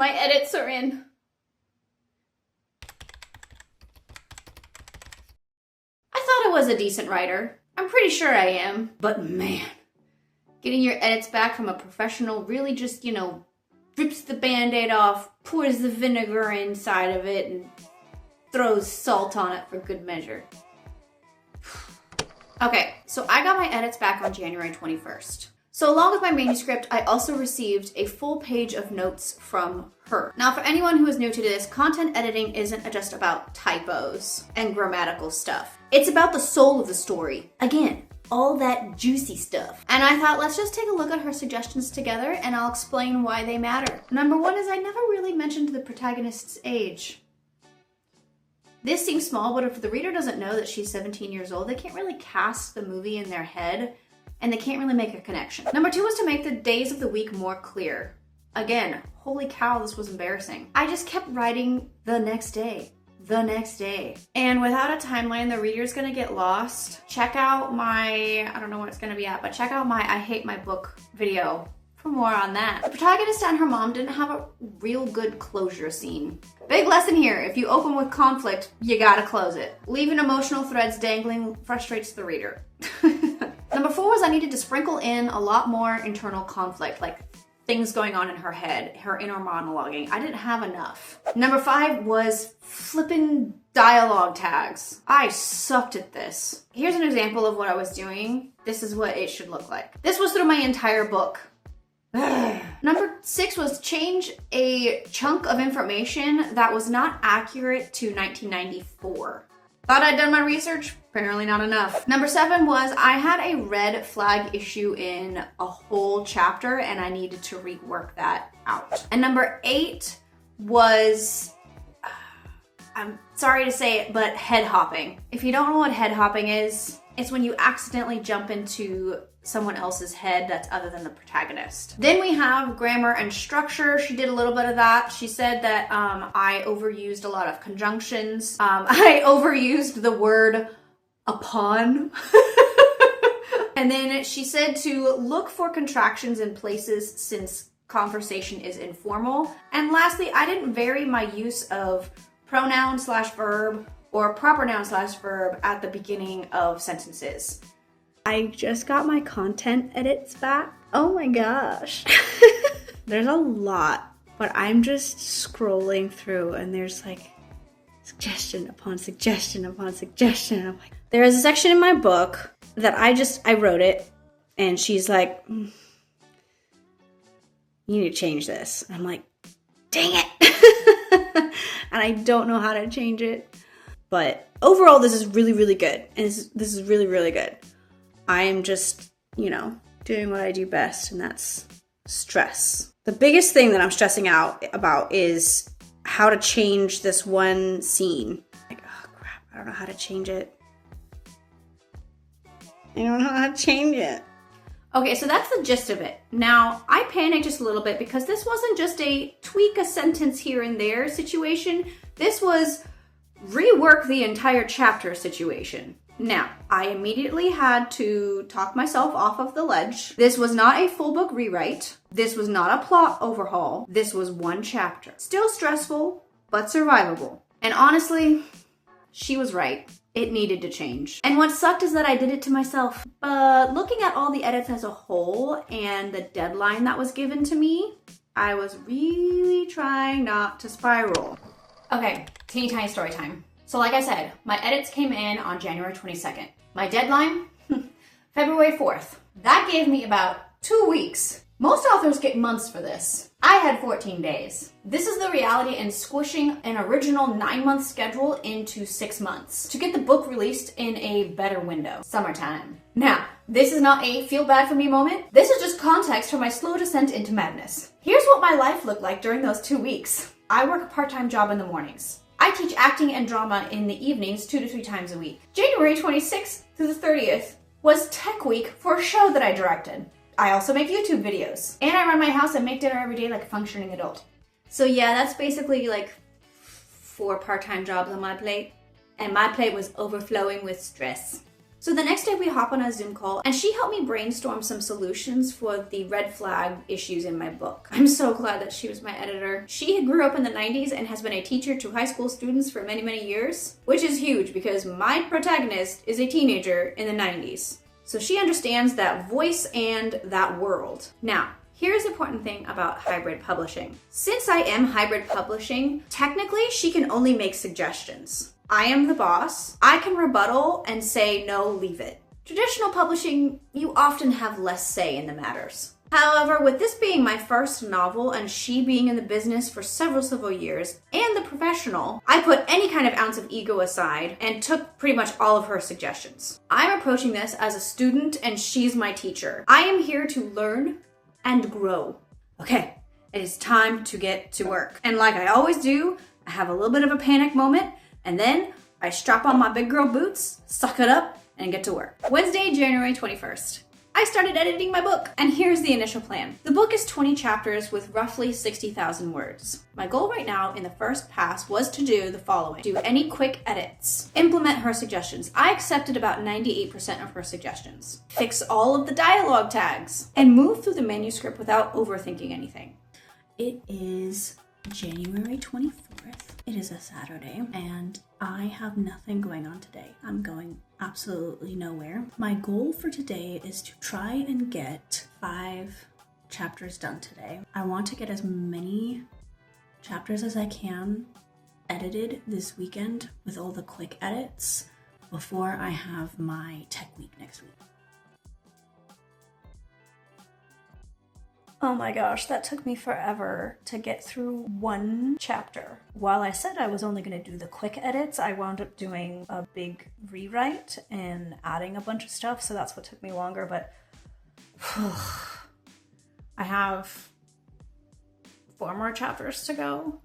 My edits are in. I thought I was a decent writer. I'm pretty sure I am. But man, getting your edits back from a professional really just, rips the band-aid off, pours the vinegar inside of it, and throws salt on it for good measure. Okay, so I got my edits back on January 21st. So along with my manuscript, I also received a full page of notes from her. Now, for anyone who is new to this, content editing isn't just about typos and grammatical stuff. It's about the soul of the story. Again, all that juicy stuff. And I thought, let's just take a look at her suggestions together and I'll explain why they matter. Number one is I never really mentioned the protagonist's age. This seems small, but if the reader doesn't know that she's 17 years old, they can't really cast the movie in their head and they can't really make a connection. Number two was to make the days of the week more clear. Again, holy cow, this was embarrassing. I just kept writing the next day. And without a timeline, the reader's gonna get lost. Check out my, I don't know what it's gonna be at, but check out my I Hate My Book video for more on that. The protagonist and her mom didn't have a real good closure scene. Big lesson here, if you open with conflict, you gotta close it. Leaving emotional threads dangling frustrates the reader. Number four was I needed to sprinkle in a lot more internal conflict, like things going on in her head, her inner monologuing. I didn't have enough. Number five was flippin' dialogue tags. I sucked at this. Here's an example of what I was doing. This is what it should look like. This was through my entire book. Number six was change a chunk of information that was not accurate to 1994. Thought I'd done my research? Apparently not enough. Number seven was I had a red flag issue in a whole chapter and I needed to rework that out. And number eight was, I'm sorry to say it, but head hopping. If you don't know what head hopping is, it's when you accidentally jump into someone else's head that's other than the protagonist. Then we have grammar and structure. She did a little bit of that. She said that I overused a lot of conjunctions. I overused the word upon. And then she said to look for contractions in places since conversation is informal. And lastly, I didn't vary my use of pronoun / verb or proper noun / verb at the beginning of sentences. I just got my content edits back. Oh my gosh. There's a lot, but I'm just scrolling through and there's like suggestion upon suggestion upon suggestion. I'm like, there is a section in my book that I wrote it and she's like, you need to change this. And I'm like, dang it. And I don't know how to change it. But overall, this is really, really good. And this is really, really good. I am just, doing what I do best, and that's stress. The biggest thing that I'm stressing out about is how to change this one scene. Like, oh crap, I don't know how to change it. I don't know how to change it. Okay, so that's the gist of it. Now, I panicked just a little bit because this wasn't just a tweak a sentence here and there situation. This was rework the entire chapter situation. Now, I immediately had to talk myself off of the ledge. This was not a full book rewrite. This was not a plot overhaul. This was one chapter. Still stressful, but survivable. And honestly, she was right. It needed to change. And what sucked is that I did it to myself. But looking at all the edits as a whole and the deadline that was given to me, I was really trying not to spiral. Okay, teeny tiny story time. So like I said, my edits came in on January 22nd. My deadline, February 4th. That gave me about 2 weeks. Most authors get months for this. I had 14 days. This is the reality in squishing an original 9-month schedule into 6 months to get the book released in a better window, summertime. Now, this is not a feel bad for me moment. This is just context for my slow descent into madness. Here's what my life looked like during those 2 weeks. I work a part-time job in the mornings. I teach acting and drama in the evenings 2 to 3 times a week. January 26th through the 30th was Tech Week for a show that I directed. I also make YouTube videos. And I run my house and make dinner every day like a functioning adult. So yeah, that's basically like 4 part-time jobs on my plate. And my plate was overflowing with stress. So the next day we hop on a Zoom call and she helped me brainstorm some solutions for the red flag issues in my book. I'm so glad that she was my editor. She grew up in the 90s and has been a teacher to high school students for many, many years, which is huge because my protagonist is a teenager in the 90s. So she understands that voice and that world. Now, here's the important thing about hybrid publishing. Since I am hybrid publishing, technically she can only make suggestions. I am the boss. I can rebuttal and say, no, leave it. Traditional publishing, you often have less say in the matters. However, with this being my first novel and she being in the business for several years and the professional, I put any kind of ounce of ego aside and took pretty much all of her suggestions. I'm approaching this as a student and she's my teacher. I am here to learn and grow. Okay, it is time to get to work. And like I always do, I have a little bit of a panic moment and then I strap on my big girl boots, suck it up, and get to work. Wednesday, January 21st. I started editing my book, and here's the initial plan. The book is 20 chapters with roughly 60,000 words. My goal right now in the first pass was to do the following. Do any quick edits. Implement her suggestions. I accepted about 98% of her suggestions. Fix all of the dialogue tags. And move through the manuscript without overthinking anything. It is January 24th. It is a Saturday, and I have nothing going on today. I'm going absolutely nowhere. My goal for today is to try and get 5 chapters done today. I want to get as many chapters as I can edited this weekend with all the quick edits before I have my tech week next week. Oh my gosh, that took me forever to get through one chapter. While I said I was only going to do the quick edits, I wound up doing a big rewrite and adding a bunch of stuff, so that's what took me longer, but I have 4 more chapters to go.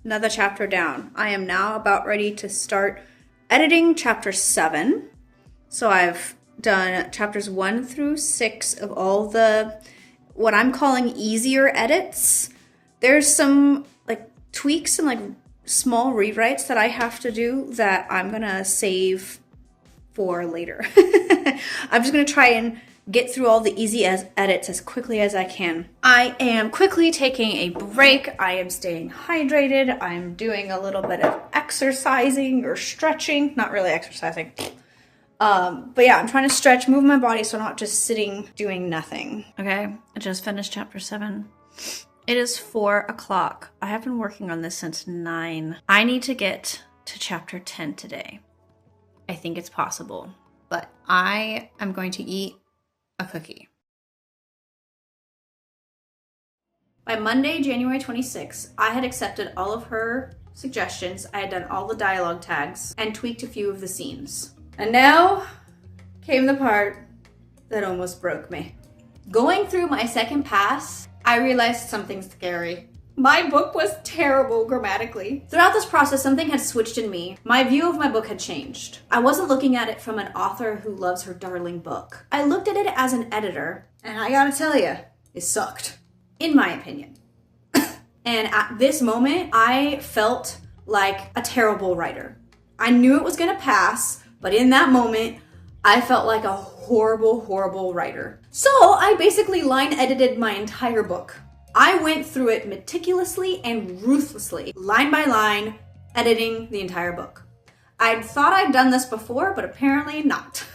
Another chapter down. I am now about ready to start editing chapter 7. So I've done chapters 1 through 6 of all the, what I'm calling easier edits. There's some like tweaks and like small rewrites that I have to do that I'm gonna save for later. I'm just gonna try and get through all the easy edits as quickly as I can. I am quickly taking a break. I am staying hydrated. I'm doing a little bit of exercising or stretching. Not really exercising. But yeah, I'm trying to stretch, move my body so I'm not just sitting doing nothing. Okay, I just finished chapter 7. It is 4 o'clock. I have been working on this since 9. I need to get to chapter 10 today. I think it's possible, but I am going to eat a cookie. By Monday, January 26th, I had accepted all of her suggestions. I had done all the dialogue tags and tweaked a few of the scenes. And now came the part that almost broke me. Going through my second pass, I realized something scary. My book was terrible grammatically. Throughout this process, something had switched in me. My view of my book had changed. I wasn't looking at it from an author who loves her darling book. I looked at it as an editor, and I gotta tell you, it sucked, in my opinion. And at this moment, I felt like a terrible writer. I knew it was gonna pass, but in that moment, I felt like a horrible, horrible writer. So I basically line edited my entire book. I went through it meticulously and ruthlessly, line by line, editing the entire book. I thought I'd done this before, but apparently not.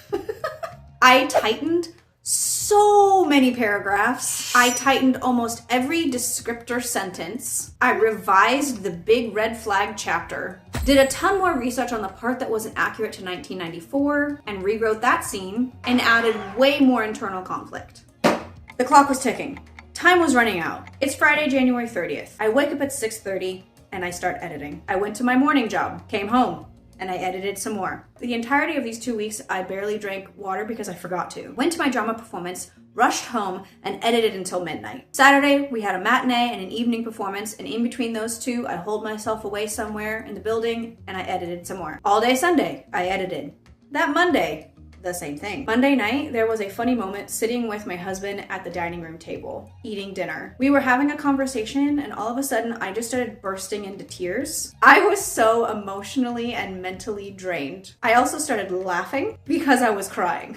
I tightened so many paragraphs. I tightened almost every descriptor sentence. I revised the big red flag chapter, did a ton more research on the part that wasn't accurate to 1994, and rewrote that scene, and added way more internal conflict. The clock was ticking. Time was running out. It's Friday, January 30th. I wake up at 6:30 and I start editing. I went to my morning job, came home, and I edited some more. The entirety of these 2 weeks, I barely drank water because I forgot to. Went to my drama performance, rushed home, and edited until midnight. Saturday, we had a matinee and an evening performance, and in between those two, I holed myself away somewhere in the building, and I edited some more. All day Sunday, I edited. That Monday, the same thing. Monday night, there was a funny moment sitting with my husband at the dining room table, eating dinner. We were having a conversation, and all of a sudden, I just started bursting into tears. I was so emotionally and mentally drained. I also started laughing because I was crying.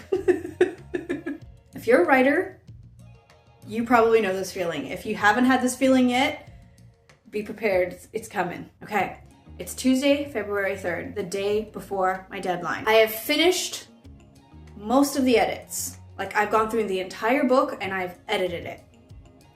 If you're a writer, you probably know this feeling. If you haven't had this feeling yet, be prepared, it's coming. Okay, it's Tuesday, February 3rd, the day before my deadline. I have finished most of the edits. Like, I've gone through the entire book and I've edited it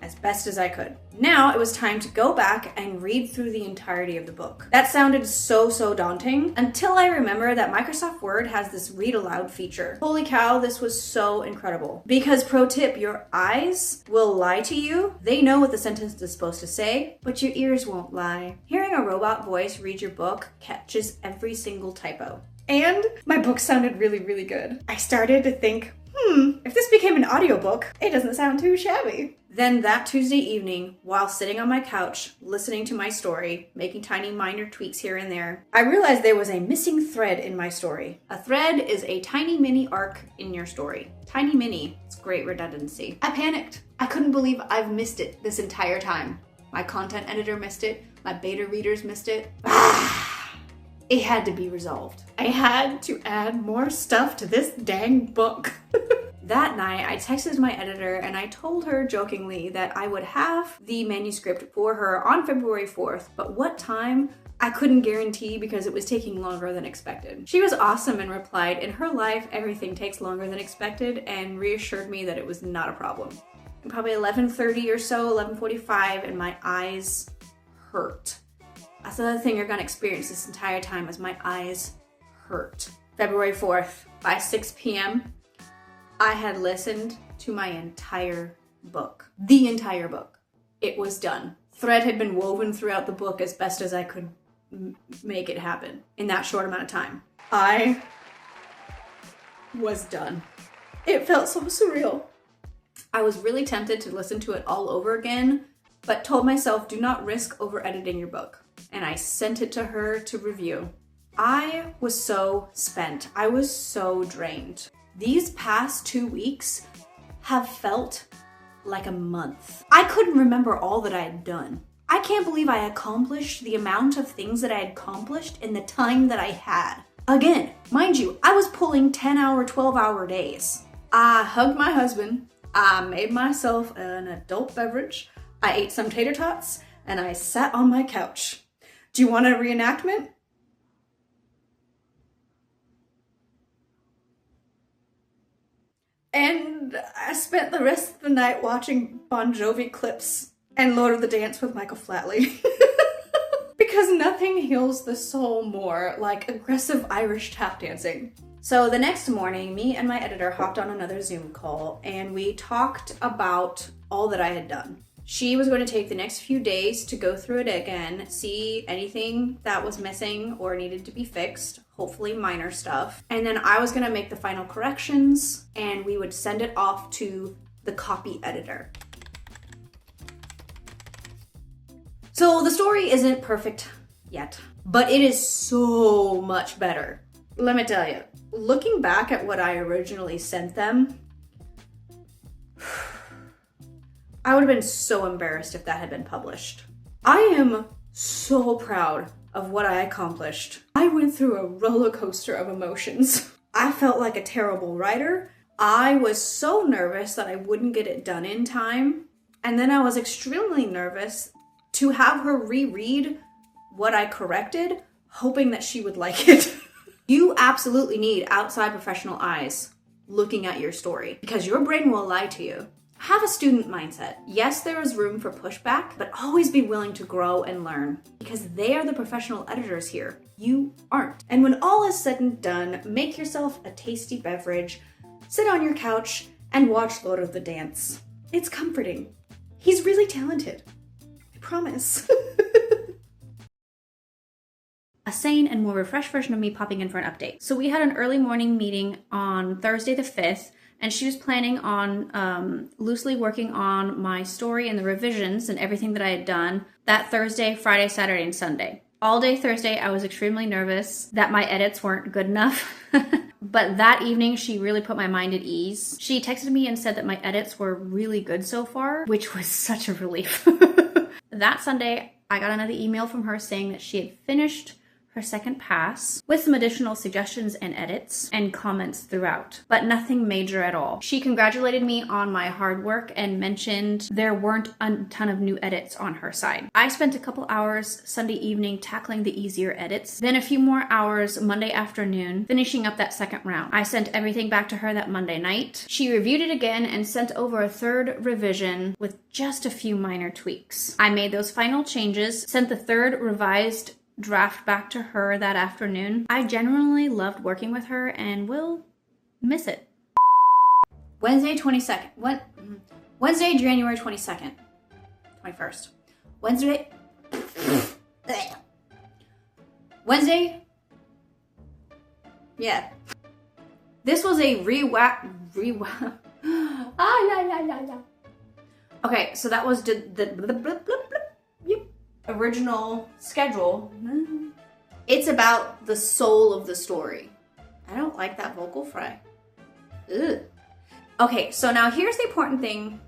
as best as I could. Now it was time to go back and read through the entirety of the book. That sounded so daunting until I remember that Microsoft Word has this read aloud feature. Holy cow, this was so incredible. Because pro tip, your eyes will lie to you. They know what the sentence is supposed to say, but your ears won't lie. Hearing a robot voice read your book catches every single typo. And my book sounded really good. I started to think, if this became an audiobook, it doesn't sound too shabby. Then that Tuesday evening, while sitting on my couch, listening to my story, making tiny minor tweaks here and there, I realized there was a missing thread in my story. A thread is a tiny mini arc in your story. Tiny mini, it's great redundancy. I panicked. I couldn't believe I've missed it this entire time. My content editor missed it. My beta readers missed it. It had to be resolved. I had to add more stuff to this dang book. That night, I texted my editor and I told her jokingly that I would have the manuscript for her on February 4th, but what time, I couldn't guarantee because it was taking longer than expected. She was awesome and replied, in her life, everything takes longer than expected, and reassured me that it was not a problem. And probably 11:30 or so, 11:45, and my eyes hurt. That's another thing you're gonna experience this entire time, is my eyes hurt. February 4th, by 6 p.m., I had listened to my entire book. The entire book. It was done. Thread had been woven throughout the book as best as I could make it happen in that short amount of time. I was done. It felt so surreal. I was really tempted to listen to it all over again, but told myself, do not risk over-editing your book. And I sent it to her to review. I was so spent. I was so drained. These past 2 weeks have felt like a month. I couldn't remember all that I had done. I can't believe I accomplished the amount of things that I had accomplished in the time that I had. Again, mind you, I was pulling 10-hour, 12-hour days. I hugged my husband. I made myself an adult beverage. I ate some tater tots and I sat on my couch. Do you want a reenactment? And I spent the rest of the night watching Bon Jovi clips and Lord of the Dance with Michael Flatley. Because nothing heals the soul more like aggressive Irish tap dancing. So the next morning, me and my editor hopped on another Zoom call and we talked about all that I had done. She was going to take the next few days to go through it again, see anything that was missing or needed to be fixed, hopefully minor stuff. And then I was going to make the final corrections and we would send it off to the copy editor. So the story isn't perfect yet, but it is so much better. Let me tell you, looking back at what I originally sent them, I would have been so embarrassed if that had been published. I am so proud of what I accomplished. I went through a roller coaster of emotions. I felt like a terrible writer. I was so nervous that I wouldn't get it done in time. And then I was extremely nervous to have her reread what I corrected, hoping that she would like it. You absolutely need outside professional eyes looking at your story because your brain will lie to you. Have a student mindset. Yes, there is room for pushback, but always be willing to grow and learn because they are the professional editors here. You aren't. And when all is said and done, make yourself a tasty beverage, sit on your couch, and watch Lord of the Dance. It's comforting. He's really talented. I promise. a sane and more refreshed version of me popping in for an update. So we had an early morning meeting on Thursday the 5th, and she was planning on loosely working on my story and the revisions and everything that I had done that Thursday, Friday, Saturday, and Sunday. All day Thursday, I was extremely nervous that my edits weren't good enough. But that evening, she really put my mind at ease. She texted me and said that my edits were really good so far, which was such a relief. That Sunday, I got another email from her saying that she had finished her second pass with some additional suggestions and edits and comments throughout, but nothing major at all. She congratulated me on my hard work and mentioned there weren't a ton of new edits on her side. I spent a couple hours Sunday evening tackling the easier edits, then a few more hours Monday afternoon finishing up that second round. I sent everything back to her that Monday night. She reviewed it again and sent over a third revision with just a few minor tweaks. I made those final changes, sent the third revised draft back to her that afternoon. I genuinely loved working with her and will miss it. Wednesday, January 22nd. 21st. Wednesday. Yeah. This was a Okay, so that was the original schedule. It's about the soul of the story. I don't like that vocal fry. Ugh. Okay, so now here's the important thing.